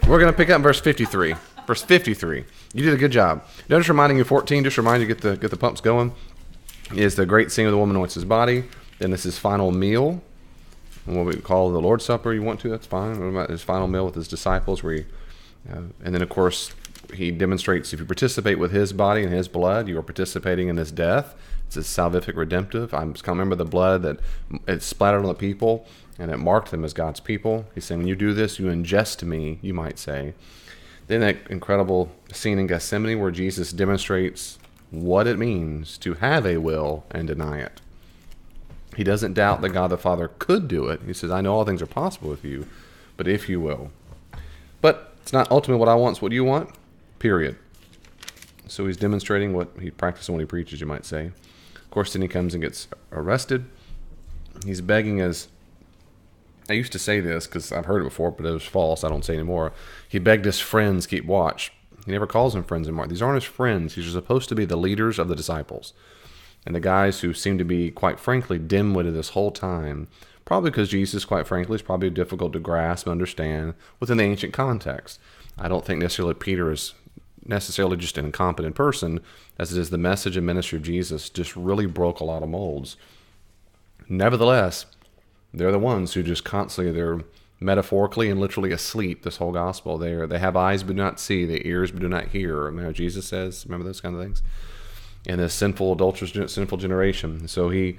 We're going to pick up verse 53. Verse 53. You did a good job. Notice reminding you 14, just remind you get the pumps going, is the great scene of the woman anoints his body. Then this is his final meal, what we call the Lord's Supper. You want to, that's fine. What about his final meal with his disciples, where he, and then of course he demonstrates if you participate with his body and his blood, you are participating in his death. It's a salvific redemptive. I just can't remember the blood that it splattered on the people and it marked them as God's people. He's saying, when you do this, you ingest me, you might say. Then that incredible scene in Gethsemane where Jesus demonstrates what it means to have a will and deny it. He doesn't doubt that God the Father could do it. He says, I know all things are possible with you, but if you will. But it's not ultimately what I want, it's what you want, period. So he's demonstrating what he practices when he preaches, you might say. Of course, then he comes and gets arrested. He's begging as, I used to say this because I've heard it before, but it was false. I don't say it anymore. He begged his friends keep watch. He never calls them friends anymore. These aren't his friends. These are supposed to be the leaders of the disciples. And the guys who seem to be, quite frankly, dim-witted this whole time, probably because Jesus, quite frankly, is probably difficult to grasp and understand within the ancient context. I don't think necessarily Peter is necessarily just an incompetent person, as it is the message and ministry of Jesus just really broke a lot of molds. Nevertheless, they're the ones who just constantly, they're metaphorically and literally asleep this whole gospel. They have eyes but do not see, they ears but do not hear. Remember Jesus says, remember those kind of things? In this sinful, adulterous, sinful generation. So he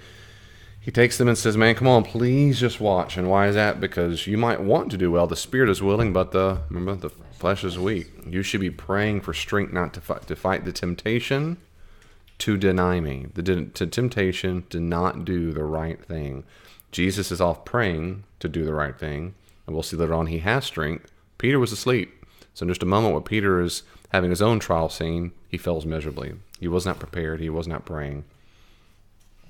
takes them and says, man, come on, please just watch. And why is that? Because you might want to do well. The spirit is willing, but the flesh is weak. You should be praying for strength not to fight the temptation to deny me. The temptation to not do the right thing. Jesus is off praying to do the right thing. And we'll see later on he has strength. Peter was asleep. So in just a moment where Peter is having his own trial scene, he fails miserably. He was not prepared. He was not praying.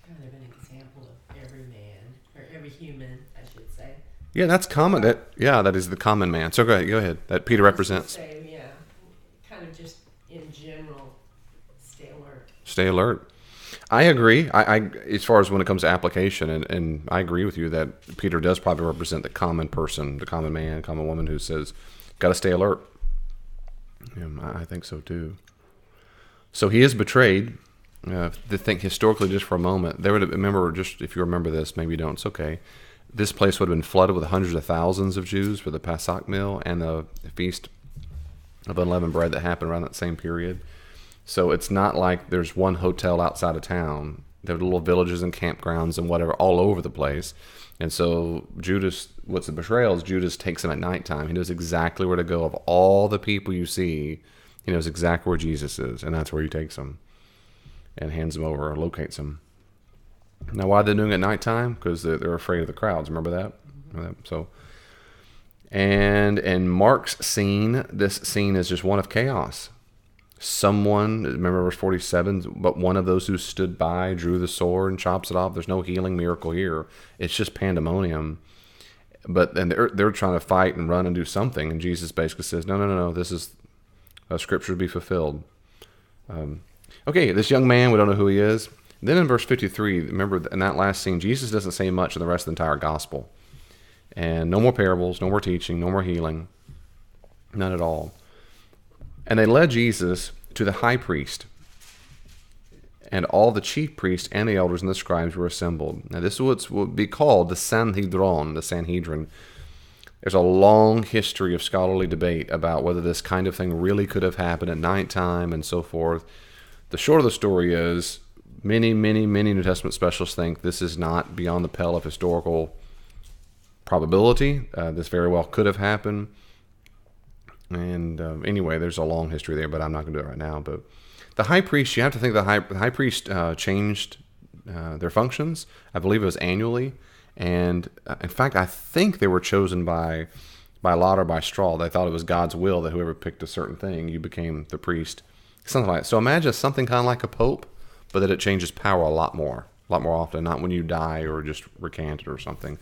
Kind of an example of every man, or every human, I should say. Yeah, that's common. That is the common man. So go ahead. That Peter represents. Say, yeah, kind of just in general, stay alert. Stay alert. I agree. I as far as when it comes to application, and I agree with you that Peter does probably represent the common person, the common man, common woman who says, got to stay alert. I think so too. So he is betrayed. To think historically just for a moment, there would have, remember, just if you remember this, maybe you don't, it's okay. This place would have been flooded with hundreds of thousands of Jews for the Pesach meal and the feast of unleavened bread that happened around that same period. So it's not like there's one hotel outside of town. There are little villages and campgrounds and whatever all over the place. And so Judas, what's the betrayal is Judas takes him at nighttime. He knows exactly where to go. Of all the people you see, he knows exactly where Jesus is, and that's where he takes him and hands him over or locates him. Now, why are they doing it at nighttime? Because they're afraid of the crowds. Remember that? So, and in Mark's scene, this scene is just one of chaos. Someone, remember verse 47, but one of those who stood by drew the sword and chops it off. There's no healing miracle here. It's just pandemonium. But and they're trying to fight and run and do something. And Jesus basically says, no, this is a scripture to be fulfilled. Okay, this young man, we don't know who he is. Then in verse 53, remember in that last scene, Jesus doesn't say much in the rest of the entire gospel. And no more parables, no more teaching, no more healing. None at all. And they led Jesus to the high priest, and all the chief priests and the elders and the scribes were assembled. Now this is what would be called the Sanhedrin. There's a long history of scholarly debate about whether this kind of thing really could have happened at nighttime and so forth. The short of the story is many New Testament specialists think this is not beyond the pale of historical probability. This very well could have happened. And anyway, there's a long history there, but I'm not going to do it right now. But the high priest, you have to think the high priest changed their functions. I believe it was annually. And in fact, I think they were chosen by lot or by straw. They thought it was God's will that whoever picked a certain thing, you became the priest. Something like that. So imagine something kind of like a pope, but that it changes power a lot more often, not when you die or just recanted or something.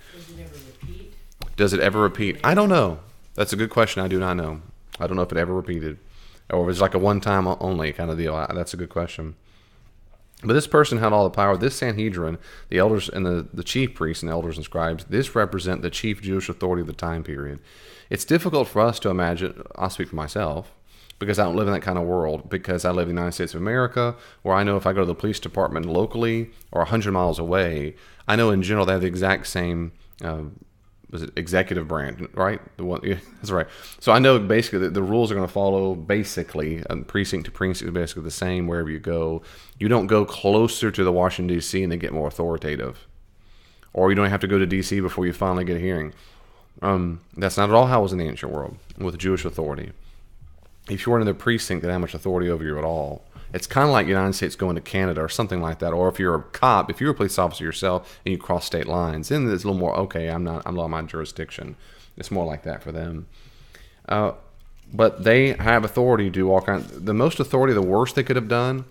Does it ever repeat? I don't know. That's a good question. I do not know. I don't know if it ever repeated, or if it's like a one-time only kind of deal. That's a good question. But this person had all the power. This Sanhedrin, the elders and the chief priests and elders and scribes, this represent the chief Jewish authority of the time period. It's difficult for us to imagine, I'll speak for myself, because I don't live in that kind of world, because I live in the United States of America, where I know if I go to the police department locally or 100 miles away, I know in general they have the exact same was it executive branch, right? The one, yeah, that's right. So I know basically that the rules are going to follow basically precinct to precinct, basically the same wherever you go. You don't go closer to the Washington D.C. and they get more authoritative, or you don't have to go to D.C. before you finally get a hearing. That's not at all how it was in the ancient world with Jewish authority. If you weren't in the precinct, they didn't have much authority over you at all. It's kind of like the United States going to Canada or something like that. Or if you're a cop, if you're a police officer yourself and you cross state lines, then it's a little more, okay, I'm not my jurisdiction. It's more like that for them. But they have authority to do all kinds. The most authority, the worst they could have done,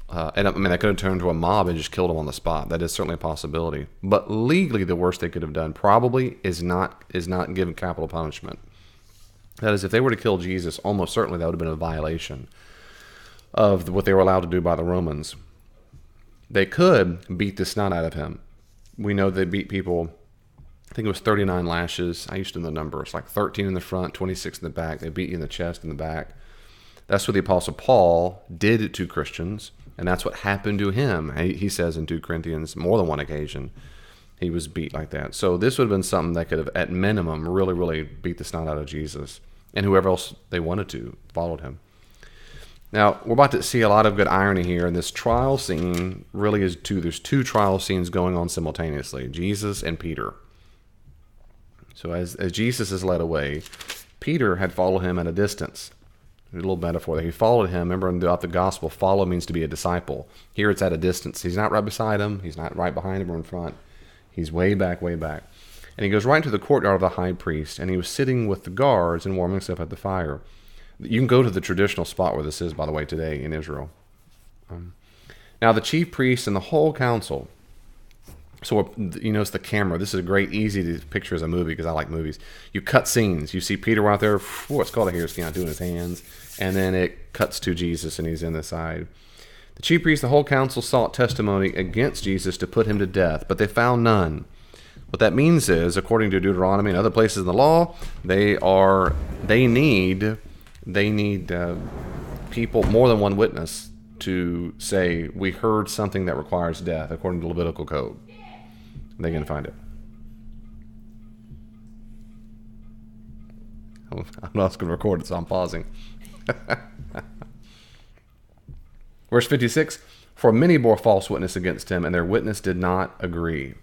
and I mean, they could have turned to a mob and just killed them on the spot. That is certainly a possibility. But legally, the worst they could have done probably is not given capital punishment. That is, if they were to kill Jesus, almost certainly that would have been a violation of what they were allowed to do by the Romans. They could beat the snot out of him. We know they beat people, I think it was 39 lashes. I used to know the number. It's like 13 in the front, 26 in the back. They beat you in the chest and the back. That's what the Apostle Paul did to Christians, and that's what happened to him. He says in 2 Corinthians, more than one occasion, he was beat like that. So this would have been something that could have, at minimum, really, really beat the snot out of Jesus, and whoever else they wanted to followed him. Now, we're about to see a lot of good irony here, and this trial scene really is there's two trial scenes going on simultaneously, Jesus and Peter. So as Jesus is led away, Peter had followed him at a distance. A little metaphor there. He followed him. Remember, throughout the gospel, follow means to be a disciple. Here it's at a distance. He's not right beside him. He's not right behind him or in front. He's way back, way back. And he goes right into the courtyard of the high priest, and he was sitting with the guards and warming himself at the fire. You can go to the traditional spot where this is, by the way, today in Israel. Now, the chief priests and the whole council. So you notice the camera. This is a great, easy to picture as a movie because I like movies. You cut scenes. You see Peter out there, what's called a hare skin, doing his hands, and then it cuts to Jesus, and he's in the side. The chief priests, the whole council sought testimony against Jesus to put him to death, but they found none. What that means is, according to Deuteronomy and other places in the law, they need people, more than one witness, to say, we heard something that requires death, according to Levitical code. They're going to find it. I'm not going to record it, so I'm pausing. Verse 56, for many bore false witness against him, and their witness did not agree.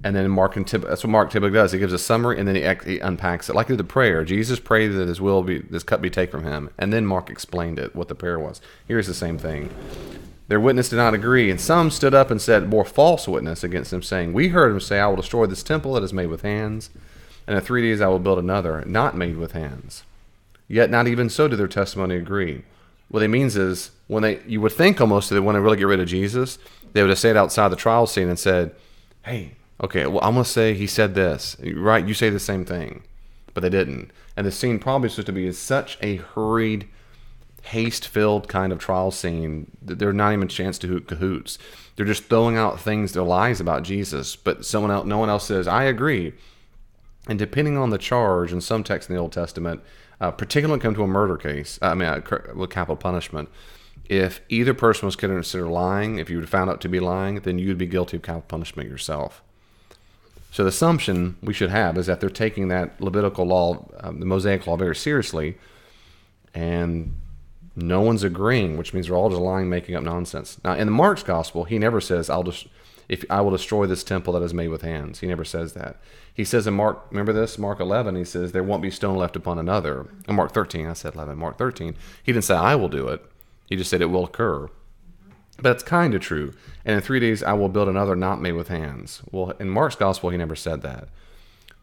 And then that's what Mark typically does. He gives a summary, and then he unpacks it. Like the prayer, Jesus prayed that this cup be taken from him, and then Mark explained it, what the prayer was. Here's the same thing. Their witness did not agree, and some stood up and bore false witness against him, saying, we heard him say, I will destroy this temple that is made with hands, and in 3 days I will build another, not made with hands. Yet not even so did their testimony agree. What it means is, you would think almost that when they really get rid of Jesus, they would have stayed outside the trial scene and said, hey, okay, well, I'm going to say he said this, right? You say the same thing. But they didn't. And the scene probably is supposed to be such a hurried, haste-filled kind of trial scene that there's not even a chance to hoot cahoots. They're just throwing out things, their lies about Jesus, but no one else says, I agree. And depending on the charge, in some texts in the Old Testament, particularly when it comes to a murder case, with capital punishment, if either person was considered lying, if you were found out to be lying, then you'd be guilty of capital punishment yourself. So the assumption we should have is that they're taking that Levitical law, the Mosaic law, very seriously, and no one's agreeing, which means they're all just lying, making up nonsense. Now, in the Mark's gospel, he never says, if I will destroy this temple that is made with hands. He never says that. He says in Mark, remember this? Mark 11, he says, there won't be stone left upon another. In Mark 13, I said 11, Mark 13, he didn't say, I will do it. He just said it will occur. But it's kind of true. And in 3 days, I will build another not made with hands. Well, in Mark's gospel, he never said that.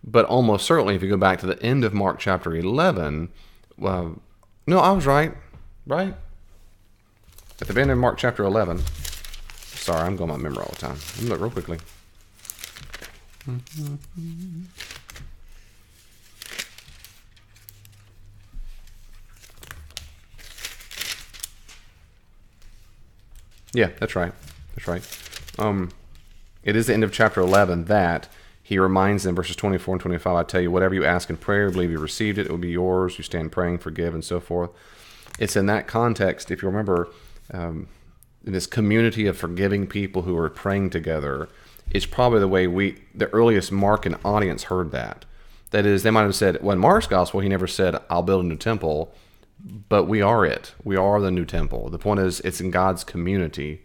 But almost certainly, if you go back to the end of Mark chapter 11, no, I was right. Right? At the end of Mark chapter 11. Sorry, I'm going by memory all the time. Let me look real quickly. Yeah, that's right. That's right. It is the end of chapter 11 that he reminds them, verses 24 and 25, I tell you, whatever you ask in prayer, believe you received it, it will be yours. You stand praying, forgive, and so forth. It's in that context, if you remember, in this community of forgiving people who are praying together, is probably the way the earliest Markan audience heard that. That is, they might have said, well, in Mark's gospel, he never said, I'll build a new temple, but we are it. We are the new temple. The point is, it's in God's community,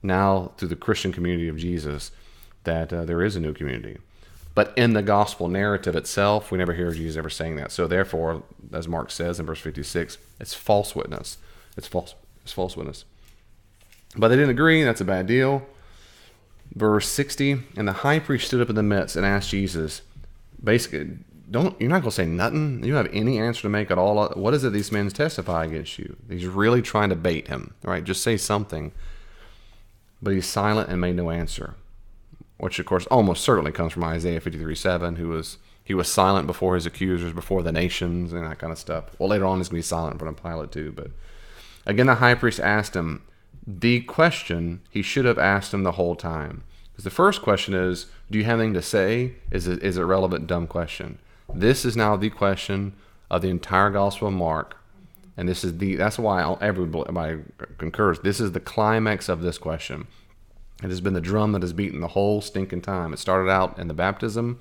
now through the Christian community of Jesus, that there is a new community. But in the gospel narrative itself, we never hear Jesus ever saying that. So therefore, as Mark says in verse 56, it's false witness. It's false witness. But they didn't agree. That's a bad deal. Verse 60, and the high priest stood up in the midst and asked Jesus, basically, you're not going to say nothing? You don't have any answer to make at all? What is it these men testify against you? He's really trying to bait him, right? Just say something. But he's silent and made no answer, which of course almost certainly comes from Isaiah 53:7, he was silent before his accusers, before the nations, and that kind of stuff. Well, later on he's going to be silent in front of Pilate too. But again, the high priest asked him the question he should have asked him the whole time. Because the first question is, do you have anything to say? Is it a relevant, dumb question? This is now the question of the entire Gospel of Mark. And that's why everybody concurs. This is the climax of this question. It has been the drum that has beaten the whole stinking time. It started out in the baptism,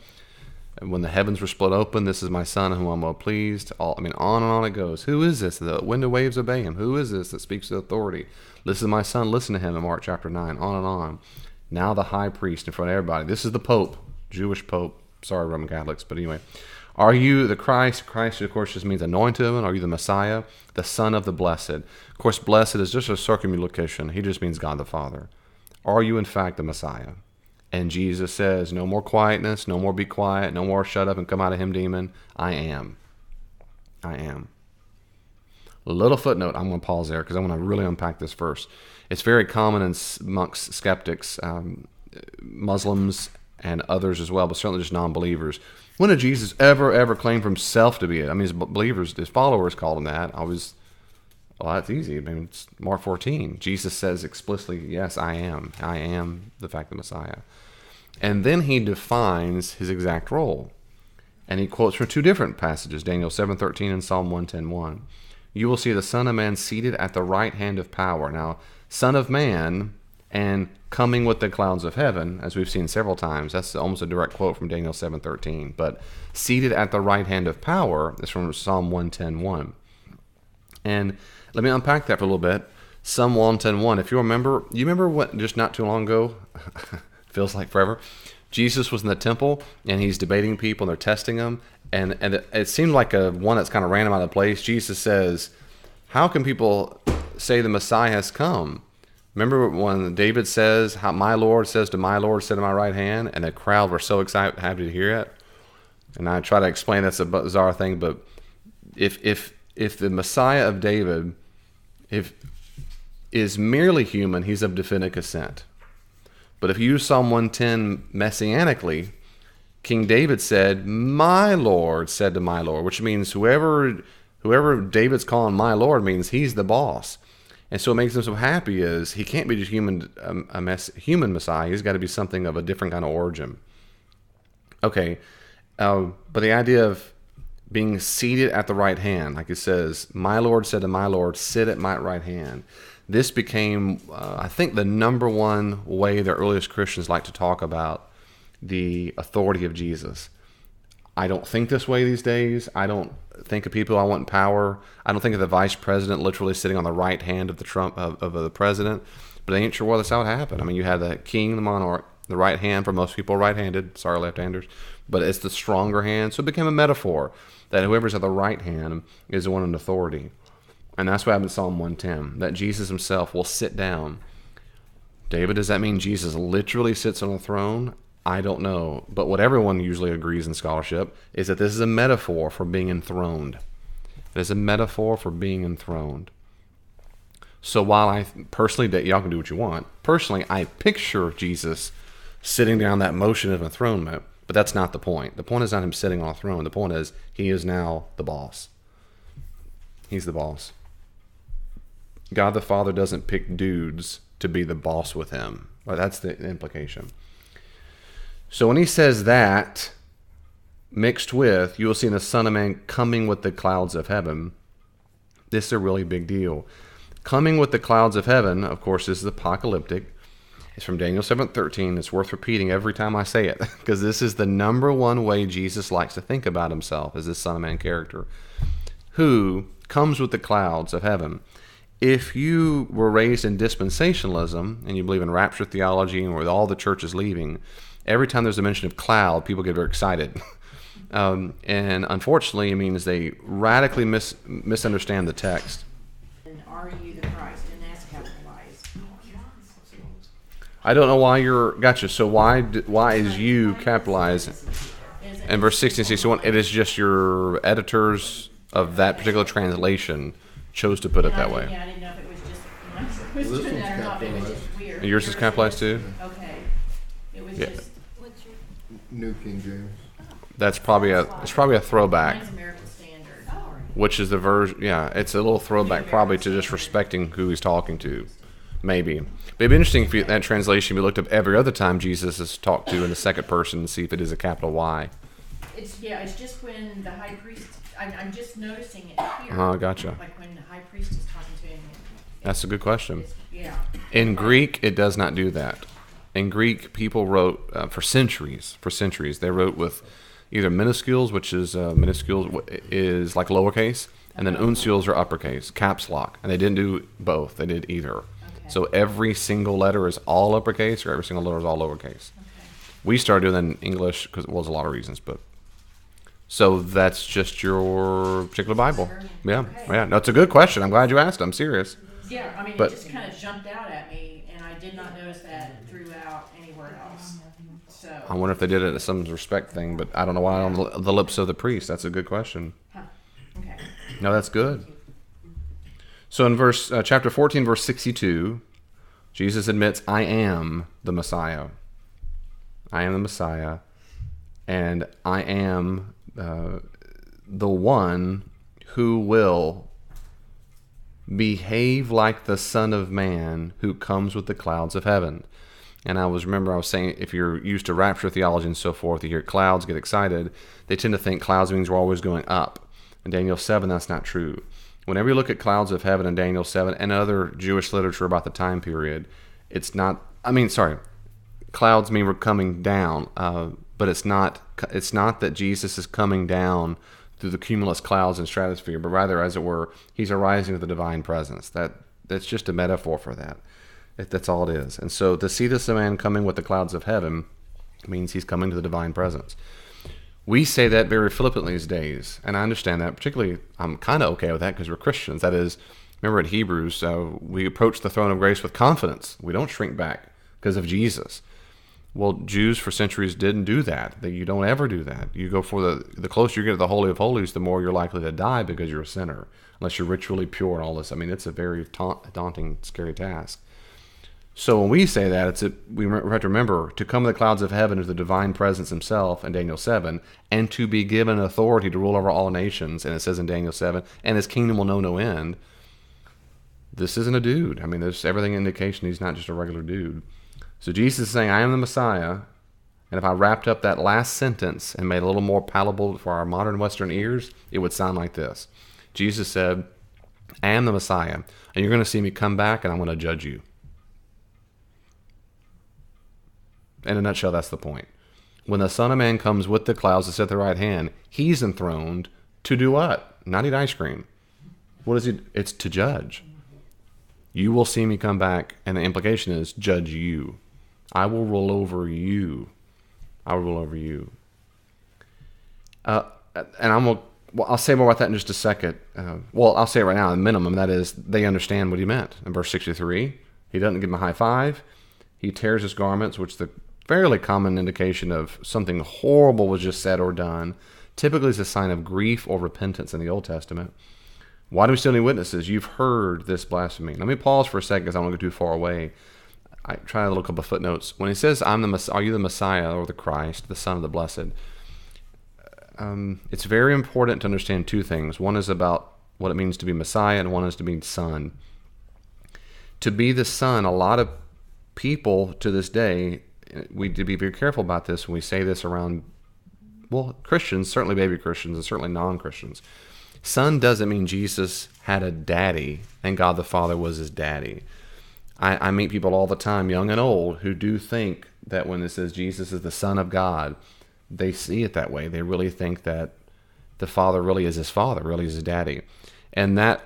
and when the heavens were split open, this is my son in whom I'm well pleased. On and on it goes. Who is this? The wind and waves obey him. Who is this that speaks with authority? This is my son, listen to him in Mark chapter 9, on and on. Now the high priest in front of everybody. This is the Pope, Jewish Pope. Sorry, Roman Catholics, but anyway. Are you the Christ? Christ, of course, just means anointed one. Are you the Messiah, the Son of the Blessed? Of course, blessed is just a circumlocution. He just means God the Father. Are you in fact the Messiah? And Jesus says, no more quietness, no more be quiet, no more shut up and come out of him, demon. I am. I am. A little footnote, I'm going to pause there because I want to really unpack this verse. It's very common amongst skeptics, Muslims and others as well, but certainly just non-believers. When did Jesus ever claim for himself to be it? I mean, his believers, his followers called him that. Well, that's easy. I mean, it's Mark 14. Jesus says explicitly, yes, I am. I am the fact the Messiah. And then he defines his exact role. And he quotes from two different passages, Daniel 7:13 and Psalm 110:1. You will see the Son of Man seated at the right hand of power. Now, Son of Man and coming with the clouds of heaven, as we've seen several times, that's almost a direct quote from Daniel 7:13. But seated at the right hand of power is from Psalm 110:1. And let me unpack that for a little bit. Psalm 110:1. If you remember what just not too long ago, feels like forever, Jesus was in the temple and he's debating people and they're testing him. And it seemed like one that's kind of random out of place. Jesus says, how can people say the Messiah has come? Remember when David says, how my Lord says to my Lord, sit at my right hand, and the crowd were so excited, happy to hear it. And I try to explain that's a bizarre thing, but if the Messiah of David is merely human, he's of Davidic descent. But if you use Psalm 110 messianically, King David said, my Lord said to my Lord, which means whoever David's calling my Lord means he's the boss. And so what makes him so happy is he can't be just human Messiah. He's got to be something of a different kind of origin. Okay, but the idea of being seated at the right hand, like it says, my Lord said to my Lord, sit at my right hand. This became, I think, the number one way the earliest Christians like to talk about the authority of Jesus. I don't think this way these days. I don't think of people I want in power. I don't think of the vice president literally sitting on the right hand of the president. But I ain't sure that's how it happened. I mean, you had the king, the monarch, the right hand for most people right-handed. Sorry, left-handers. But it's the stronger hand. So it became a metaphor that whoever's at the right hand is the one in authority. And that's what happened in Psalm 110, that Jesus himself will sit down. David, does that mean Jesus literally sits on a throne? I don't know. But what everyone usually agrees in scholarship is that this is a metaphor for being enthroned. It is a metaphor for being enthroned. So while I personally, y'all can do what you want, personally, I picture Jesus sitting down that motion of enthronement, but that's not the point. The point is not him sitting on a throne. The point is he is now the boss. He's the boss. God the Father doesn't pick dudes to be the boss with him. Well, that's the implication. So when he says that, mixed with, you will see the Son of Man coming with the clouds of heaven, this is a really big deal. Coming with the clouds of heaven, of course, is apocalyptic. It's from Daniel 7:13. It's worth repeating every time I say it, because this is the number one way Jesus likes to think about himself as this Son of Man character, who comes with the clouds of heaven. If you were raised in dispensationalism and you believe in rapture theology and with all the churches leaving, every time there's a mention of cloud, people get very excited. And unfortunately, it means they radically misunderstand the text. And are you the Christ? And that's capitalized. I don't know why you're... Gotcha. So why is you capitalized in verse 60 and 61? It is just your editors of that particular translation chose to put it that way. Yeah, I didn't know if it was just when I was doing that or not, but it was just weird. Yours is capitalized too? Okay. It was Yeah. just, New King James. That's probably a throwback, mine's American Standard. which is the version. Yeah, it's a little throwback, probably to just respecting who he's talking to, maybe. But it'd be interesting if that translation we looked up every other time Jesus is talked to in the second person and see if it is a capital Y. It's just when the high priest, I'm just noticing it here. Gotcha. Like when the high priest is talking to him. That's a good question. Yeah. In Greek, it does not do that. In Greek, people wrote for centuries. They wrote with either minuscules, which is minuscules is like lowercase, and then uncials are uppercase, caps lock. And they didn't do both. They did either. Okay. So every single letter is all uppercase, or every single letter is all lowercase. Okay. We started doing that in English because it was a lot of reasons, but so that's just your particular Bible. Yeah, Okay. yeah. No, it's a good question. I'm glad you asked. I'm serious. Yeah, I mean, But- it just kind of jumped out at me, and I did not notice that throughout anywhere else. So, I wonder if they did it as some respect thing, but I don't know why on the lips of the priest. That's a good question. huh. Okay. No, that's good. So in chapter 14, verse 62, Jesus admits, I am the Messiah. I am the Messiah, and I am the one who will behave like the Son of Man who comes with the clouds of heaven. And I was saying, if you're used to rapture theology and so forth, you hear clouds, get excited. They tend to think clouds means we're always going up. In Daniel 7, that's not true. Whenever you look at clouds of heaven in Daniel 7 and other Jewish literature about the time period, clouds mean we're coming down, but it's not that Jesus is coming down through the cumulus clouds and stratosphere, but rather, as it were, he's arising with the divine presence. That's just a metaphor for that. That's all it is. And so to see this man coming with the clouds of heaven means he's coming to the divine presence. We say that very flippantly these days, and I understand that. Particularly, I'm kind of okay with that because we're Christians. That is, remember in Hebrews, we approach the throne of grace with confidence. We don't shrink back because of Jesus. Well, Jews for centuries didn't do that. You don't ever do that. You go for the closer you get to the Holy of Holies, the more you're likely to die because you're a sinner, unless you're ritually pure and all this. I mean, it's a very daunting, scary task. So when we say that, we have to remember to come in the clouds of heaven is the divine presence himself in Daniel 7, and to be given authority to rule over all nations, and it says in Daniel 7, and his kingdom will know no end. This isn't a dude. I mean, there's everything indication he's not just a regular dude. So Jesus is saying, I am the Messiah, and if I wrapped up that last sentence and made it a little more palatable for our modern Western ears, it would sound like this. Jesus said, I am the Messiah, and you're going to see me come back, and I'm going to judge you. In a nutshell, that's the point. When the Son of Man comes with the clouds to sit at the right hand, he's enthroned to do what? Not eat ice cream. What is he? It's to judge. You will see me come back, and the implication is judge you. I will rule over you. I will rule over you. I'll say more about that in just a second. I'll say it right now, the minimum. That is, they understand what he meant. In verse 63, he doesn't give him a high five. He tears his garments, which is the fairly common indication of something horrible was just said or done. Typically, it's a sign of grief or repentance in the Old Testament. Why do we still need witnesses? You've heard this blasphemy. Let me pause for a second because I don't want to go too far away. I try to look up a couple of footnotes. When he says, are you the Messiah or the Christ, the Son of the Blessed? It's very important to understand two things. One is about what it means to be Messiah, and one is to be Son. To be the son, a lot of people to this day, we need to be very careful about this when we say this around, well, Christians, certainly baby Christians and certainly non-Christians. Son doesn't mean Jesus had a daddy and God the Father was his daddy. I meet people all the time, young and old, who do think that when it says Jesus is the Son of God, they see it that way. They really think that the Father really is his father, really is his daddy. And that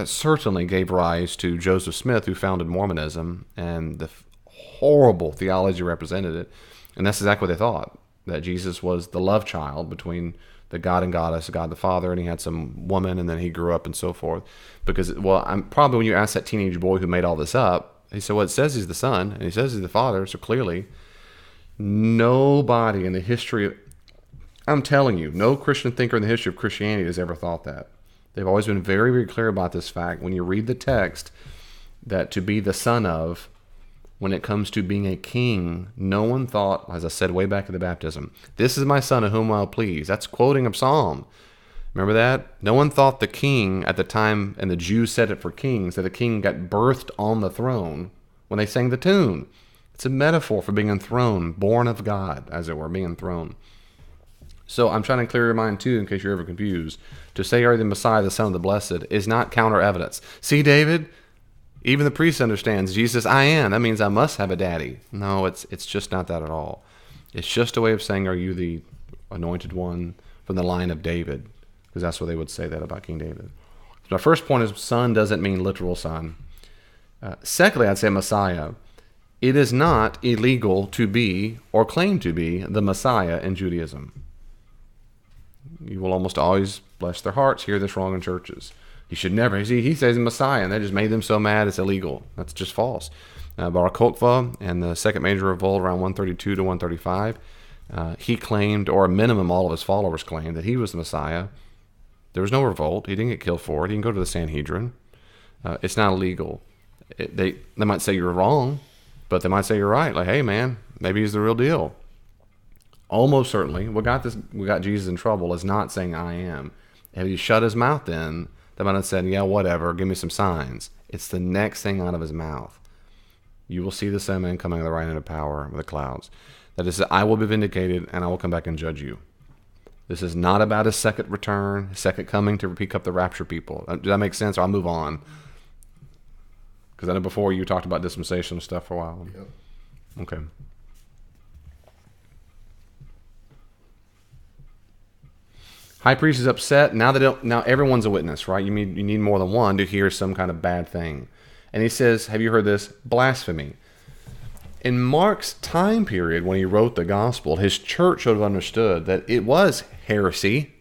certainly gave rise to Joseph Smith, who founded Mormonism, and the horrible theology represented it. And that's exactly what they thought, that Jesus was the love child between the God and Goddess, God the Father, and he had some woman, and then he grew up and so forth. Because, well, I'm probably when you ask that teenage boy who made all this up, he said, well, it says he's the son, and he says he's the father, so clearly nobody in the history of, I'm telling you, no Christian thinker in the history of Christianity has ever thought that. They've always been very, very clear about this fact. When you read the text, that to be the son of, when it comes to being a king, no one thought, as I said way back at the baptism, this is my son of whom I'll please. That's quoting a psalm. Remember that? No one thought the king at the time, and the Jews said it for kings, that a king got birthed on the throne when they sang the tune. It's a metaphor for being enthroned, born of God, as it were, being enthroned. So I'm trying to clear your mind too, in case you're ever confused. To say are the Messiah, the Son of the Blessed, is not counter evidence. See, David, even the priest understands Jesus, I am. That means I must have a daddy. No, it's just not that at all. It's just a way of saying, are you the anointed one from the line of David? Because that's what they would say that about King David. So my first point is son doesn't mean literal son. Secondly, I'd say Messiah. It is not illegal to be or claim to be the Messiah in Judaism. You will almost always, bless their hearts, hear this wrong in churches. You should never. He says Messiah, and that just made them so mad it's illegal. That's just false. Bar Kokhba and the Second Major Revolt around 132 to 135, he claimed, or a minimum all of his followers claimed, that he was the Messiah. There was no revolt. He didn't get killed for it. He can go to the Sanhedrin. It's not illegal. They might say you're wrong, but they might say you're right. Like, hey, man, maybe he's the real deal. Almost certainly, what got Jesus in trouble is not saying I am. Have you shut his mouth then? They might have said, yeah, whatever, give me some signs. It's the next thing out of his mouth. You will see the Son of Man coming on the right hand of power with the clouds. That is, I will be vindicated, and I will come back and judge you. This is not about his second return, his second coming to pick up the rapture people. Does that make sense? Or I'll move on. Because I know before you talked about dispensational stuff for a while. Yep. Okay. High priest is upset. Now everyone's a witness, right? You need more than one to hear some kind of bad thing. And he says, have you heard this? Blasphemy. In Mark's time period, when he wrote the gospel, his church should have understood that it was heresy,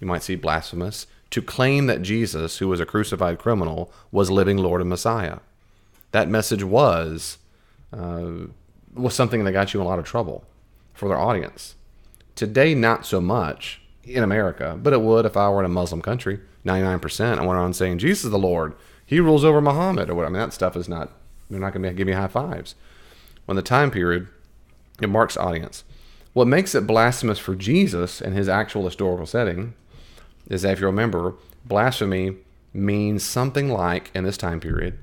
you might see blasphemous, to claim that Jesus, who was a crucified criminal, was living Lord and Messiah. That message was something that got you in a lot of trouble for their audience. Today, not so much in America, but it would if I were in a Muslim country. 99%, I went on saying, Jesus is the Lord. He rules over Muhammad, or whatever. I mean, that stuff is not, they're not going to give me high fives. When the time period, in Mark's audience, what makes it blasphemous for Jesus in his actual historical setting is that, if you remember, blasphemy means something like, in this time period,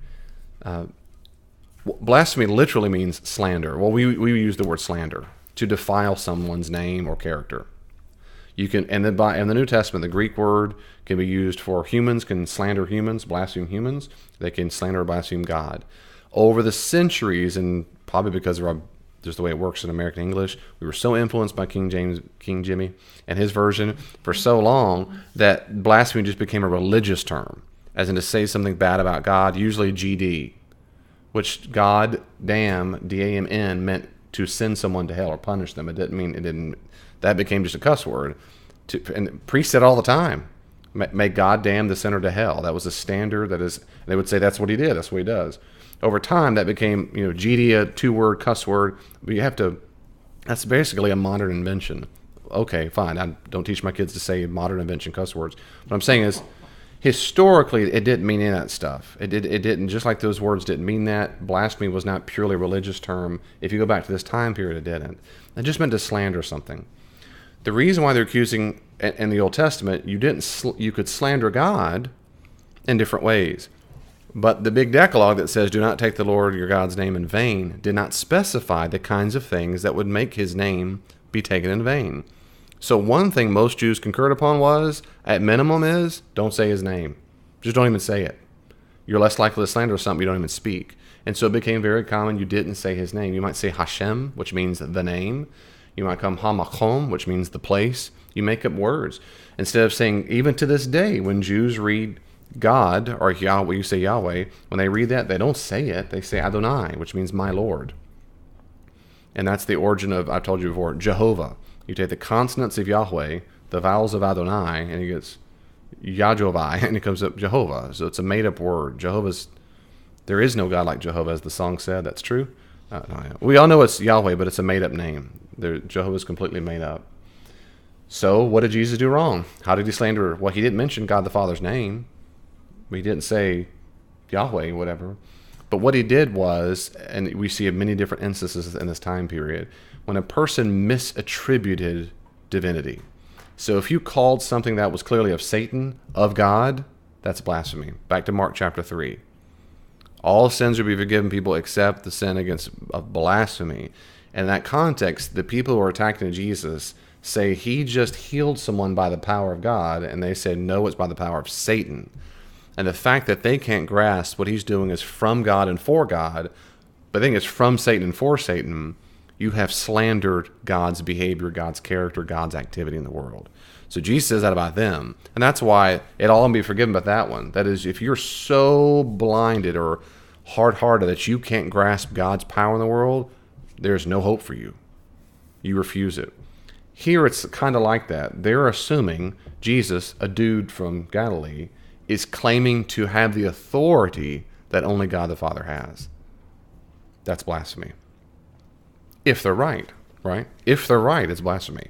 blasphemy literally means slander. Well, we use the word slander to defile someone's name or character. You can, and then in the New Testament, the Greek word can be used for humans, can slander humans, blaspheme humans. They can slander or blaspheme God. Over the centuries, and probably because of just the way it works in American English, we were so influenced by King Jimmy, and his version for so long that blasphemy just became a religious term, as in to say something bad about God, usually GD, which God, damn, D-A-M-N, meant to send someone to hell or punish them. It didn't. That became just a cuss word. And priests said all the time, may God damn the sinner to hell. That was a standard. They would say that's what he did. That's what he does. Over time, that became, GD, a two-word cuss word. But that's basically a modern invention. Okay, fine. I don't teach my kids to say modern invention cuss words. What I'm saying is, historically, it didn't mean any of that stuff. It didn't, just like those words didn't mean that. Blasphemy was not purely a religious term. If you go back to this time period, it didn't. It just meant to slander something. The reason why they're accusing in the Old Testament, you could slander God in different ways. But the big Decalogue that says, do not take the Lord your God's name in vain, did not specify the kinds of things that would make his name be taken in vain. So one thing most Jews concurred upon was, at minimum is, don't say his name. Just don't even say it. You're less likely to slander something you don't even speak. And so it became very common you didn't say his name. You might say Hashem, which means the name. You might come Hamakom, which means the place. You make up words. Instead of saying, even to this day, when Jews read God, or Yahweh, you say Yahweh, when they read that, they don't say it. They say Adonai, which means my Lord. And that's the origin of, I've told you before, Jehovah. You take the consonants of Yahweh, the vowels of Adonai, and it gets Yahjovai, and it comes up Jehovah. So it's a made-up word. There is no God like Jehovah, as the song said. That's true. We all know it's Yahweh, but it's a made-up name. Jehovah is completely made up. So what did Jesus do wrong? How did he slander? Well, he didn't mention God the Father's name. He didn't say Yahweh, whatever. But what he did was, and we see many different instances in this time period, when a person misattributed divinity. So if you called something that was clearly of Satan, of God, that's blasphemy. Back to Mark chapter 3. All sins will be forgiven people except the sin of blasphemy. And in that context, the people who are attacking Jesus say he just healed someone by the power of God, and they said, no, it's by the power of Satan. And the fact that they can't grasp what he's doing is from God and for God, but I think it's from Satan and for Satan, you have slandered God's behavior, God's character, God's activity in the world. So Jesus says that about them. And that's why it all can be forgiven but that one. That is, if you're so blinded or hard-hearted that you can't grasp God's power in the world, there's no hope for you. You refuse it. Here it's kind of like that. They're assuming Jesus, a dude from Galilee, is claiming to have the authority that only God the Father has. That's blasphemy. If they're right? If they're right, it's blasphemy.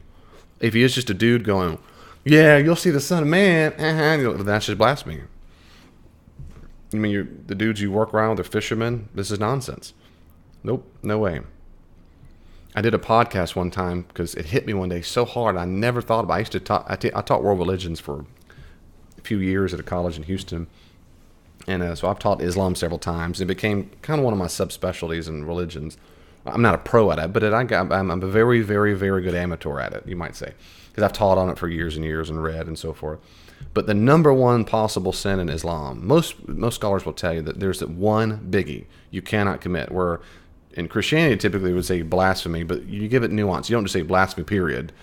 If he is just a dude going, yeah, you'll see the Son of Man, that's just blasphemy. You mean the dudes you work around, they're fishermen? This is nonsense. Nope, no way. I did a podcast one time because it hit me one day so hard. I never thought about it. I used to talk. I taught world religions for a few years at a college in Houston, and so I've taught Islam several times. It became kind of one of my subspecialties in religions. I'm not a pro at it, but I'm a very, very, very good amateur at it, you might say, because I've taught on it for years and years and read and so forth. But the number one possible sin in Islam, most scholars will tell you that there's one biggie you cannot commit, where in Christianity typically would say blasphemy, but you give it nuance. You don't just say blasphemy, period.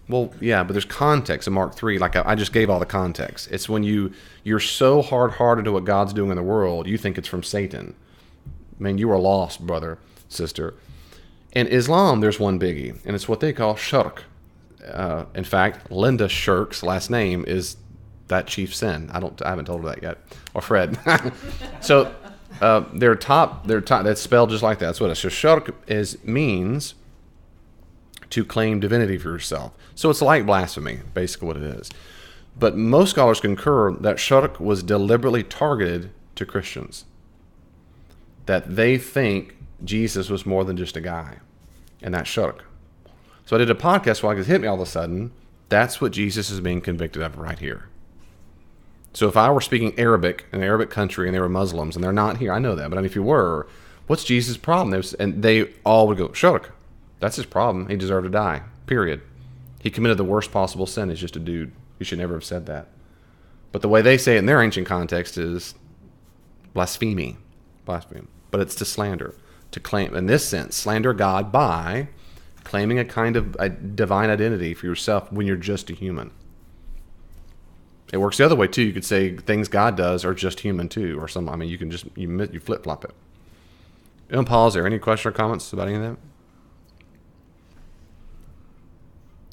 Well, yeah, but there's context in Mark 3. Like I just gave all the context. It's when you're so hard-hearted to what God's doing in the world, you think it's from Satan. Man, you are lost, brother, sister. In Islam, there's one biggie, and it's what they call shirk. In fact, Linda Shirk's last name is that chief sin. I haven't told her that yet, or Fred. So they're top. That's spelled just like that. That's what it is. So shirk means to claim divinity for yourself. So it's like blasphemy, basically what it is. But most scholars concur that shirk was deliberately targeted to Christians. That they think Jesus was more than just a guy, and that's shirk. So I did a podcast while it hit me all of a sudden. That's what Jesus is being convicted of right here. So if I were speaking Arabic in an Arabic country and they were Muslims, and they're not here, I know that, but I mean, if you were, what's Jesus' problem? And they all would go, shirk. That's his problem. He deserved to die, period. He committed the worst possible sin. He's just a dude. He should never have said that. But the way they say it in their ancient context is blasphemy. But it's to slander. To claim, in this sense, slander God by claiming a kind of a divine identity for yourself when you're just a human. It works the other way too. You could say things God does are just human too, or some. I mean, you can just you flip flop it. Paul, is there any question or comments about any of that?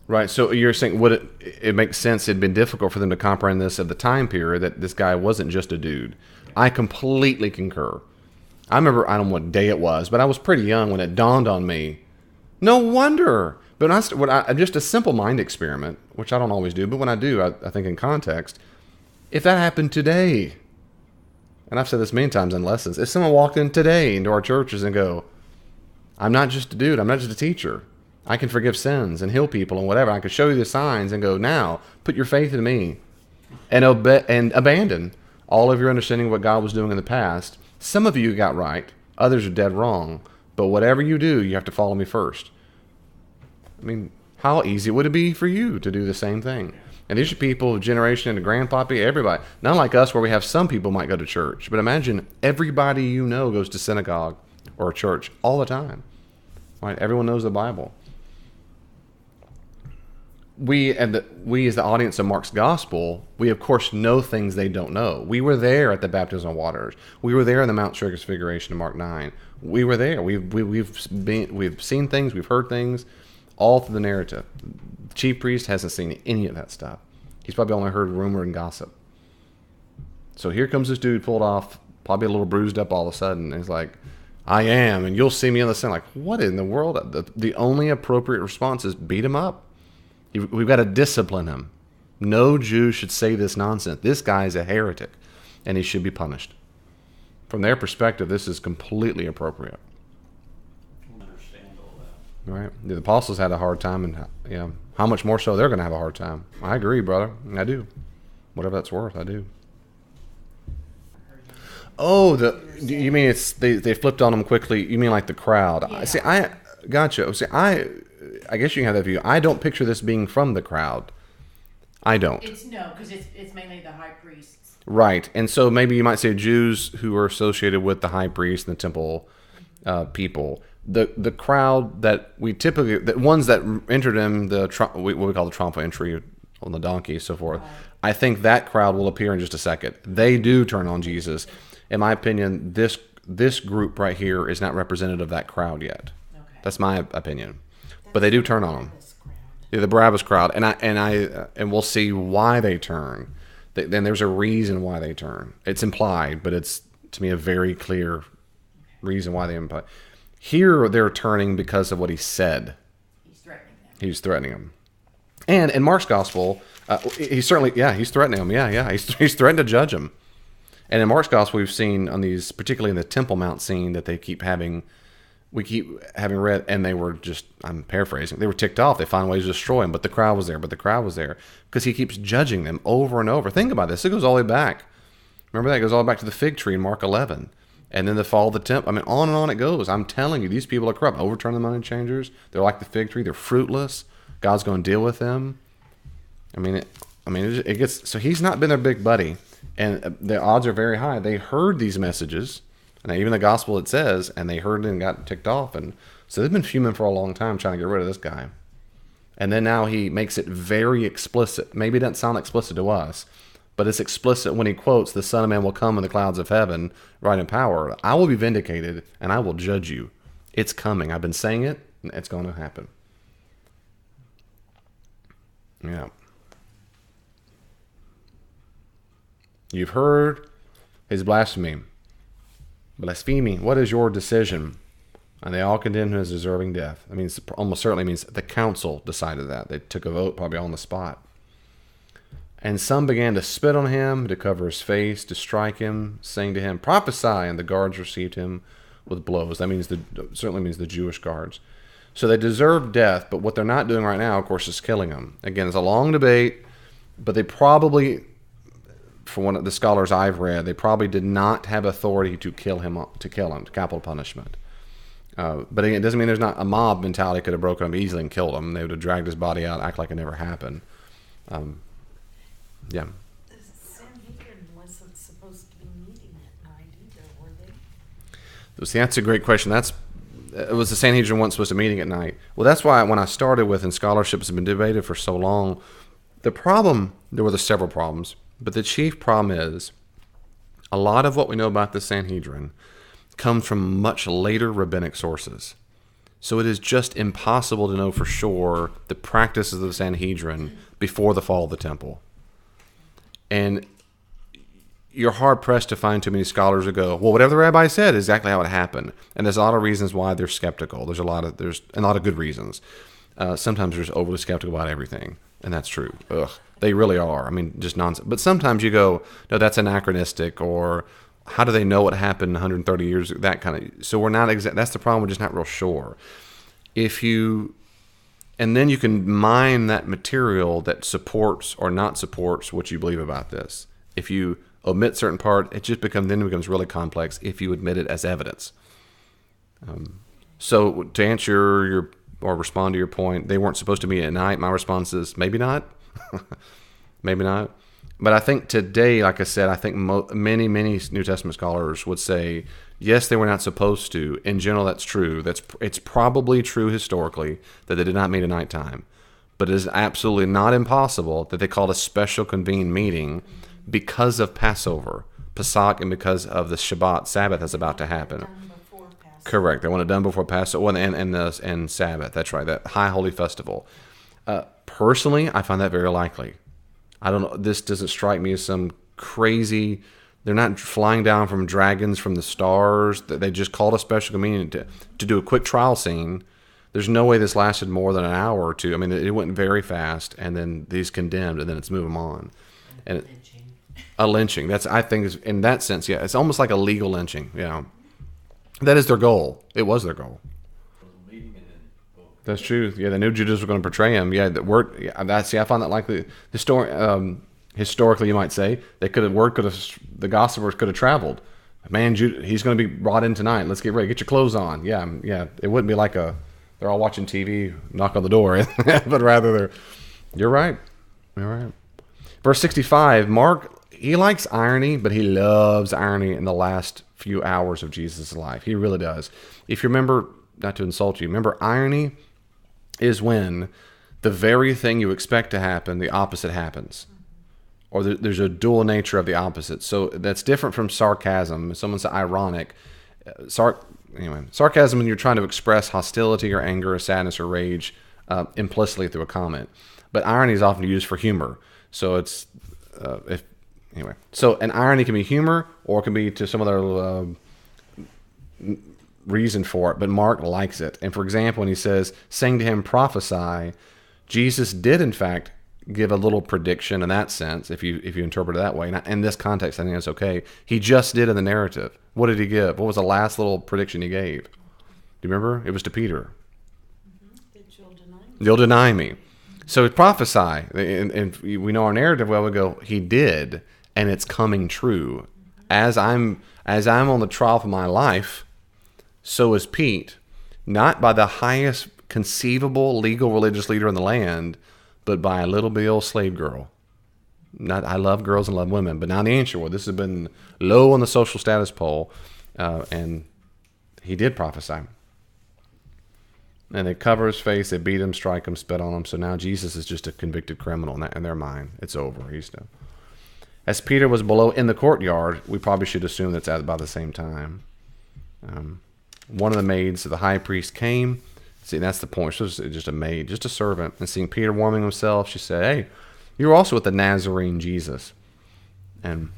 Right. So you're saying it makes sense? It'd been difficult for them to comprehend this at the time period that this guy wasn't just a dude. I completely concur. I remember, I don't know what day it was, but I was pretty young when it dawned on me. No wonder. But just a simple mind experiment, which I don't always do, but when I do, I think in context, if that happened today, and I've said this many times in lessons, if someone walked in today into our churches and go, I'm not just a dude, I'm not just a teacher. I can forgive sins and heal people and whatever. I could show you the signs and go, now, put your faith in me and abandon all of your understanding of what God was doing in the past. Some of you got right, others are dead wrong. But whatever you do, you have to follow me first. I mean, how easy would it be for you to do the same thing? And these are people, generation into grandpappy, everybody. Not like us where we have some people might go to church. But imagine everybody you know goes to synagogue or church all the time. Right? Everyone knows the Bible. We as the audience of Mark's gospel, we of course know things they don't know. We were there at the baptism of waters. We were there in the Mount Transfiguration in Mark 9. We were there. We've seen things. We've heard things, all through the narrative. The chief priest hasn't seen any of that stuff. He's probably only heard rumor and gossip. So here comes this dude pulled off, probably a little bruised up all of a sudden. And he's like, I am, and you'll see me on the scene. Like, what in the world? The only appropriate response is beat him up. We've got to discipline him. No Jew should say this nonsense. This guy is a heretic, and he should be punished. From their perspective, this is completely appropriate. I understand all that. Right? The apostles had a hard time, and how much more so they're going to have a hard time. I agree, brother. I do. Whatever that's worth, I do. Oh, you mean they flipped on them quickly? You mean like the crowd? Yeah. See, I gotcha. See, I guess you can have that view. I don't picture this being from the crowd. I don't. Because it's mainly the high priests. Right. And so maybe you might say Jews who are associated with the high priest and the temple people. The crowd that we typically, the ones that entered in what we call the triumphal entry on the donkey and so forth, right. I think that crowd will appear in just a second. They do turn on Jesus. In my opinion, this group right here is not representative of that crowd yet. Okay. That's my opinion. But they do turn on him. Yeah, the Barabbas crowd, and we'll see why they turn. Then there's a reason why they turn. It's implied, but it's to me a very clear reason why they imply. Here they're turning because of what he said. He's threatening them. And in Mark's gospel, he's threatening them. Yeah, he's threatened to judge them. And in Mark's gospel, we've seen on these, particularly in the Temple Mount scene, that we keep having read, and they were just, I'm paraphrasing, they were ticked off. They found ways to destroy him, but the crowd was there, because he keeps judging them over and over. Think about this. It goes all the way back. Remember that? It goes all the way back to the fig tree in Mark 11. And then the fall of the temple. I mean, on and on it goes. I'm telling you, these people are corrupt. Overturn the money changers. They're like the fig tree. They're fruitless. God's going to deal with them. It gets, so he's not been their big buddy. And the odds are very high. They heard these messages, and even the gospel it says, and they heard it and got ticked off. And so they've been fuming for a long time trying to get rid of this guy. And then now he makes it very explicit. Maybe it doesn't sound explicit to us, but it's explicit when he quotes, the Son of Man will come in the clouds of heaven, right in power. I will be vindicated, and I will judge you. It's coming. I've been saying it, and it's going to happen. Yeah. You've heard his blasphemy. Blasphemy. What is your decision? And they all condemned him as deserving death. I mean, it almost certainly means the council decided that. They took a vote probably on the spot. And some began to spit on him, to cover his face, to strike him, saying to him, prophesy. And the guards received him with blows. That certainly means the Jewish guards. So they deserve death, but what they're not doing right now, of course, is killing him. Again, it's a long debate, but they probably, for one of the scholars I've read, they probably did not have authority to kill him, to capital punishment. But again, it doesn't mean there's not a mob mentality could have broken him easily and killed him. They would have dragged his body out, act like it never happened. Yeah. The Sanhedrin wasn't supposed to be meeting at night either, were they? See, that's a great question. It was the Sanhedrin once supposed to meeting at night. Well, that's why when I started with, and scholarships have been debated for so long, there were several problems, but the chief problem is a lot of what we know about the Sanhedrin comes from much later rabbinic sources. So it is just impossible to know for sure the practices of the Sanhedrin before the fall of the temple. And you're hard-pressed to find too many scholars who go, well, whatever the rabbi said is exactly how it happened. And there's a lot of reasons why they're skeptical. There's a lot of good reasons. Sometimes they're just overly skeptical about everything, and that's true. They really are. I mean, just nonsense. But sometimes you go, no, that's anachronistic, or how do they know what happened 130 years, that kind of. So we're not exact. That's the problem. We're just not real sure. And then you can mine that material that supports or not supports what you believe about this. If you omit certain part, it becomes really complex if you admit it as evidence. So to answer your or respond to your point, they weren't supposed to meet at night. My response is maybe not, maybe not. But I think today, like I said, I think many New Testament scholars would say yes, they were not supposed to. In general, that's true. It's probably true historically that they did not meet at nighttime. But it is absolutely not impossible that they called a special convened meeting because of Passover, Pesach, and because of the Shabbat, Sabbath that's about to happen. Done before Passover. Correct. They want it done before Passover and Sabbath. That's right. That high holy festival. Personally, I find that very likely. I don't know. This doesn't strike me as some crazy. They're not flying down from dragons from the stars. They just called a special convening to do a quick trial scene. There's no way this lasted more than an hour or two. I mean, it went very fast, and then these condemned, and then it's moving on. And Lynching. a lynching. That's, I think, is, in that sense, yeah, it's almost like a legal lynching. Yeah, that is their goal. It was their goal. Meeting and then, well, That's true. Yeah, they knew Judas was going to portray him. Yeah, the word. Yeah, I find that likely. Historically, you might say the gospelers could have traveled. Man, he's going to be brought in tonight. Let's get ready. Get your clothes on. Yeah. It wouldn't be like they're all watching TV, knock on the door, but rather you're right. You're right. Verse 65. Mark, he likes irony, but he loves irony in the last few hours of Jesus' life. He really does. If you remember, not to insult you, remember irony is when the very thing you expect to happen, the opposite happens. Or there's a dual nature of the opposite. So that's different from sarcasm. Someone said ironic. Sarcasm when you're trying to express hostility or anger or sadness or rage implicitly through a comment. But irony is often used for humor. So it's So an irony can be humor, or it can be to some other reason for it. But Mark likes it. And for example, when he says, "Saying to him, prophesy," Jesus did in fact give a little prediction in that sense, if you interpret it that way. And in this context, I think that's okay. He just did in the narrative. What did he give? What was the last little prediction he gave? Do you remember? It was to Peter. That you'll deny me. You'll deny me. So prophesy. And we know our narrative well. We go, he did, and it's coming true. As I'm on the trial for my life, so is Pete. Not by the highest conceivable legal religious leader in the land, but by a little bitty old slave girl. I love girls and love women, but now the answer was, this has been low on the social status poll, and he did prophesy. And they cover his face, they beat him, strike him, spit on him. So now Jesus is just a convicted criminal in their mind. It's over. He's done. As Peter was below in the courtyard, we probably should assume that's at about the same time. One of the maids of the high priest came. See, that's the point. She was just a maid, just a servant. And seeing Peter warming himself, she said, "Hey, you were also with the Nazarene Jesus." And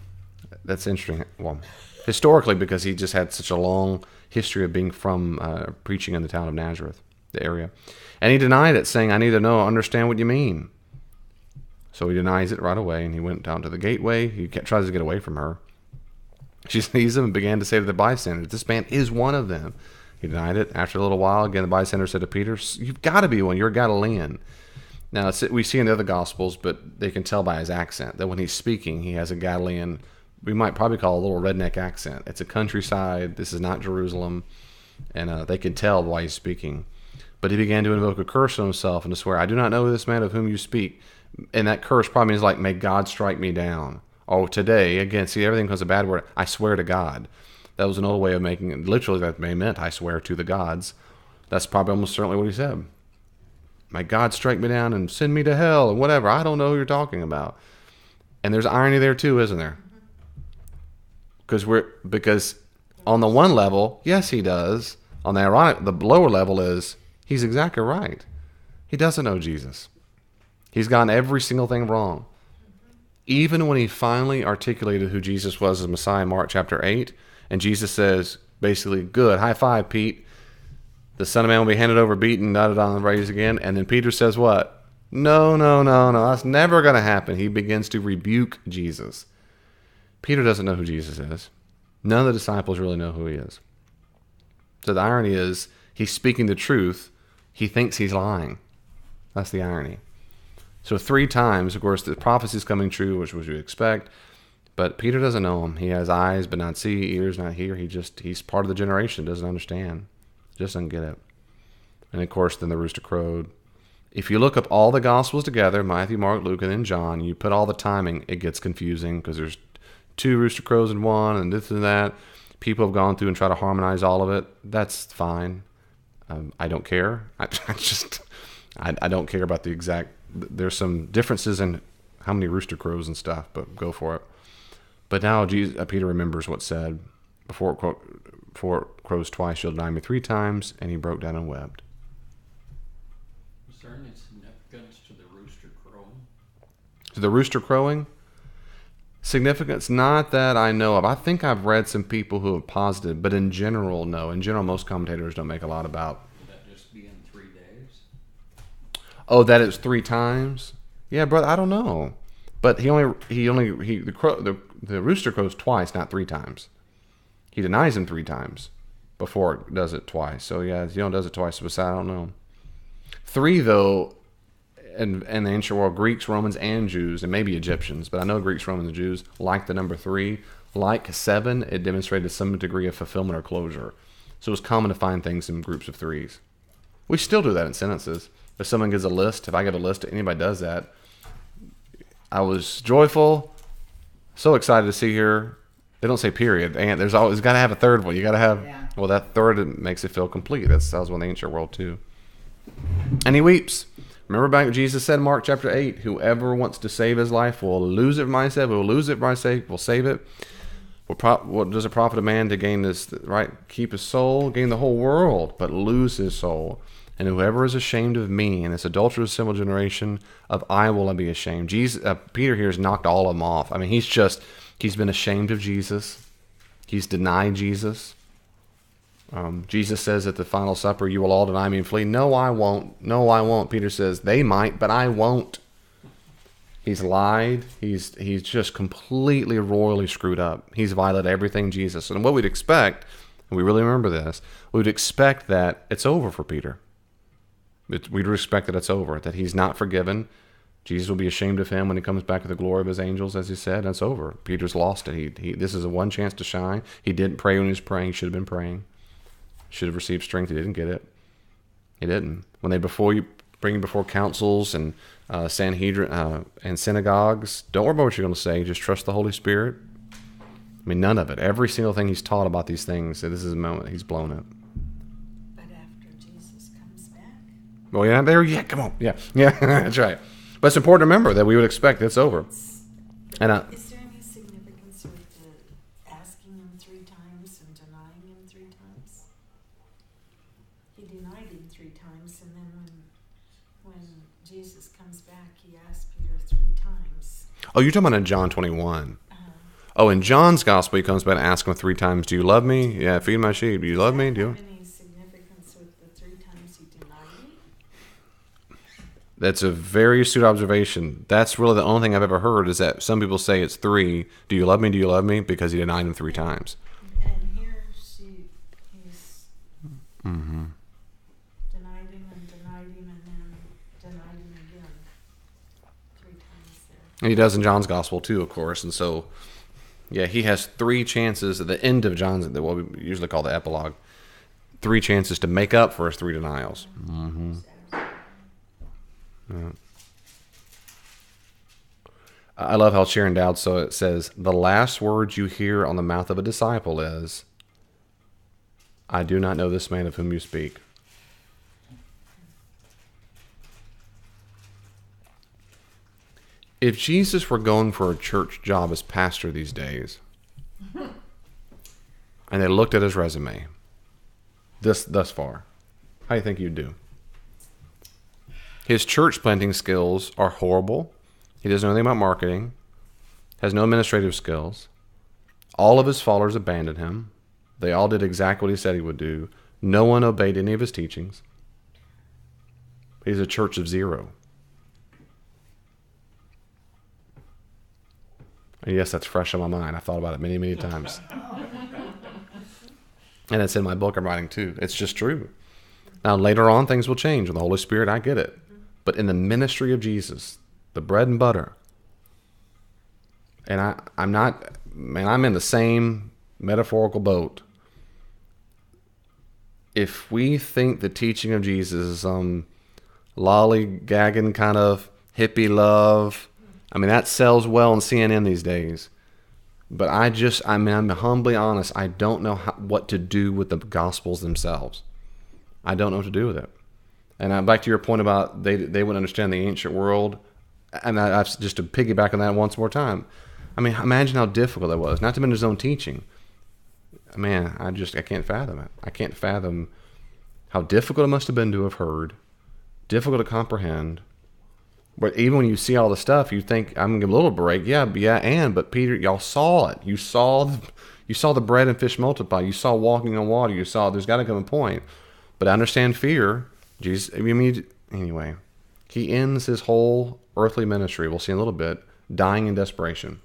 that's interesting. Well, historically, because he just had such a long history of being from preaching in the town of Nazareth, the area. And he denied it, saying, "I neither know or understand what you mean." So he denies it right away, and he went down to the gateway. He tries to get away from her. She sees him and began to say to the bystanders, "This man is one of them." He denied it. After a little while, again, the bystander said to Peter, "You've got to be one. You're a Galilean." Now, we see in the other Gospels, but they can tell by his accent that when he's speaking, he has a Galilean, we might probably call a little redneck accent. It's a countryside. This is not Jerusalem. And they can tell why he's speaking. But he began to invoke a curse on himself and to swear, "I do not know this man of whom you speak." And that curse probably means like, "May God strike me down." Or today, again, see, everything becomes a bad word. "I swear to God." That was an old way of making it. Literally, that meant, "I swear to the gods." That's probably almost certainly what he said. "May God strike me down and send me to hell," or whatever. I don't know who you're talking about. And there's irony there too, isn't there? Because on the one level, yes, he does. On the lower level is, he's exactly right. He doesn't know Jesus. He's gotten every single thing wrong. Even when he finally articulated who Jesus was as Messiah in Mark chapter 8, and Jesus says, basically, "Good, high five, Pete. The Son of Man will be handed over, beaten, da-da-da, and raised again." And then Peter says what? No, that's never going to happen. He begins to rebuke Jesus. Peter doesn't know who Jesus is. None of the disciples really know who he is. So the irony is, he's speaking the truth. He thinks he's lying. That's the irony. So 3 times, of course, the prophecy is coming true, which we would expect. But Peter doesn't know him. He has eyes but not see, ears not hear. He's part of the generation, doesn't understand, just doesn't get it. And of course, then the rooster crowed. If you look up all the Gospels together, Matthew, Mark, Luke, and then John, you put all the timing, it gets confusing because there's 2 rooster crows in one and this and that. People have gone through and tried to harmonize all of it. That's fine. I don't care. I don't care about the exact. There's some differences in how many rooster crows and stuff, but go for it. But now Peter remembers what's said, before it crows twice, you'll deny me 3 times, and he broke down and wept. Was there any significance to the rooster crowing? To the rooster crowing? Significance? Not that I know of. I think I've read some people who have posited, but in general, no. In general, most commentators don't make a lot about. Would that just be in 3 days? Oh, that it's 3 times? Yeah, brother, I don't know. But the rooster crows twice, not 3 times. He denies him 3 times before it does it twice. So yeah, does it twice. But I don't know. 3 though, in the ancient world, Greeks, Romans, and Jews, and maybe Egyptians, but I know Greeks, Romans, and Jews like the number 3. Like 7, it demonstrated some degree of fulfillment or closure. So it was common to find things in groups of 3s. We still do that in sentences. If someone gives a list, if I give a list, anybody does that. I was joyful, so excited to see her. They don't say period, and there's always got to have a third one. You got to have, well, that third makes it feel complete. That was one in the ancient world too. And he weeps. Remember back what Jesus said in Mark chapter 8, whoever wants to save his life will lose it for my sake, will lose it for my sake, will save it. What does it profit a man to gain this, right? Keep his soul, gain the whole world, but lose his soul. And whoever is ashamed of me in this adulterous sinful generation, of I will be ashamed. Peter here has knocked all of them off. I mean, he's been ashamed of Jesus. He's denied Jesus. Jesus says at the final supper, you will all deny me and flee. No, I won't. No, I won't. Peter says, they might, but I won't. He's lied. He's just completely royally screwed up. He's violated everything Jesus. And what we'd expect, and we really remember this, we'd expect that it's over for Peter. We'd expect that it's over, that he's not forgiven. Jesus will be ashamed of him when he comes back with the glory of his angels, as he said. That's over. Peter's lost it. This is a one chance to shine. He didn't pray when he was praying. He should have been praying. Should have received strength. He didn't get it. He didn't. When they bring you before councils and Sanhedrin and synagogues, don't worry about what you're going to say. Just trust the Holy Spirit. I mean, none of it. Every single thing he's taught about these things, this is a moment he's blown it. But after Jesus comes back, Well, yeah, there. Yeah, come on. Yeah, that's right. But it's important to remember that we would expect it's over. And is there any significance with the asking him 3 times and denying him 3 times? He denied him 3 times, and then when Jesus comes back, he asked Peter 3 times. oh, you're talking about in John 21. Oh, in John's gospel, he comes back and asks him 3 times, "Do you love me? Yeah, feed my sheep. Do you love me? Do you?" Have any significance with the 3 times he denied him? That's a very astute observation. That's really the only thing I've ever heard is that some people say it's 3. Do you love me? Do you love me? Because he denied him 3 times. And here he's Mm-hmm. denied him and then denied him again 3 times there. And he does in John's gospel too, of course. And so, yeah, he has 3 chances at the end of John's, what we usually call the epilogue, 3 chances to make up for his 3 denials. Mm-hmm. Yeah. I love how Sharon Dowd says, the last words you hear on the mouth of a disciple is, I do not know this man of whom you speak. If Jesus were going for a church job as pastor these days, and they looked at his resume, thus far, how do you think you'd do? His church planting skills are horrible. He doesn't know anything about marketing, has no administrative skills. All of his followers abandoned him. They all did exactly what he said he would do. No one obeyed any of his teachings. He's a church of 0. And yes, that's fresh on my mind. I've thought about it many, many times. And it's in my book I'm writing too. It's just true. Now, later on, things will change. With the Holy Spirit, I get it. But in the ministry of Jesus, the bread and butter, And I'm not, man, I'm in the same metaphorical boat. If we think the teaching of Jesus is some lollygagging kind of hippie love, I mean, that sells well on CNN these days. But I'm humbly honest, I don't know what to do with the Gospels themselves. I don't know what to do with it. And back to your point about they wouldn't understand the ancient world, and that's just to piggyback on that once more time. I mean, imagine how difficult that was. Not to mention his own teaching. Man, I can't fathom it. I can't fathom how difficult it must have been to have heard, difficult to comprehend. But even when you see all the stuff, you think, I'm gonna give a little break. But Peter, y'all saw it. You saw the bread and fish multiply. You saw walking on water. You saw there's got to come a point. But I understand fear. Jesus, anyway, he ends his whole earthly ministry, we'll see in a little bit, dying in desperation.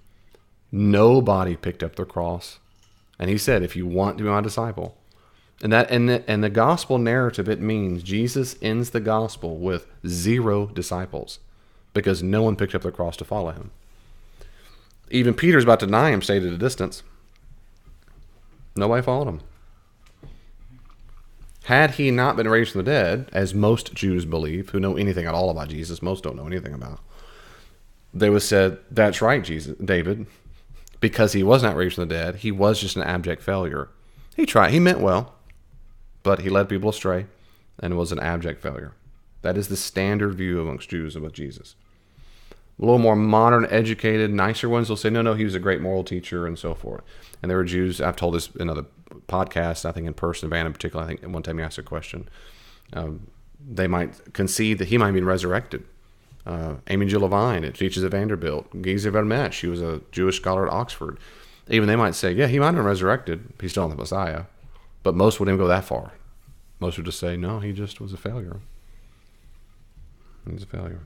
Nobody picked up their cross. And he said, if you want to be my disciple. And the gospel narrative, it means Jesus ends the gospel with 0 disciples because no one picked up their cross to follow him. Even Peter's about to deny him, stayed at a distance. Nobody followed him. Had he not been raised from the dead, as most Jews believe, who know anything at all about Jesus, most don't know anything about, they would have said, that's right, David. Because he was not raised from the dead, he was just an abject failure. He tried, he meant well, but he led people astray and was an abject failure. That is the standard view amongst Jews about Jesus. A little more modern, educated, nicer ones will say, no, he was a great moral teacher and so forth. And there were Jews, I've told this in other podcasts, I think in person, Van in particular, I think one time you asked a question. They might concede that he might have been resurrected. Amy Jill Levine, it teaches at Vanderbilt. Gezer Vermette, she was a Jewish scholar at Oxford. Even they might say, yeah, he might have been resurrected. He's still not the Messiah. But most wouldn't go that far. Most would just say, no, he just was a failure. He was a failure.